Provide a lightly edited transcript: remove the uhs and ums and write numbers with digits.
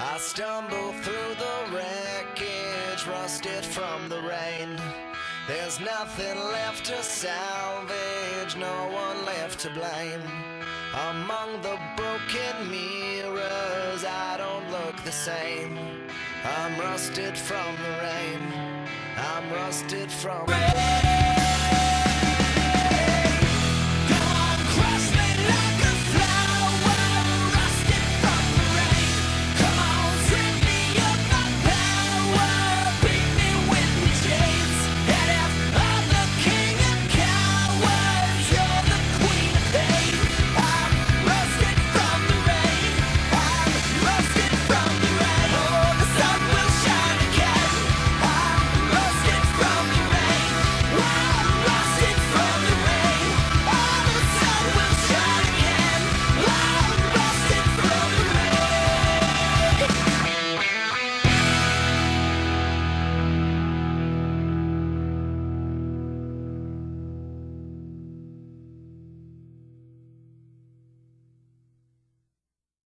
I stumble through the wreckage, rusted from the rain. There's nothing left to salvage, no one left to blame. Among the broken mirrors, I don't look the same. I'm rusted from the rain. I'm rusted from the rain.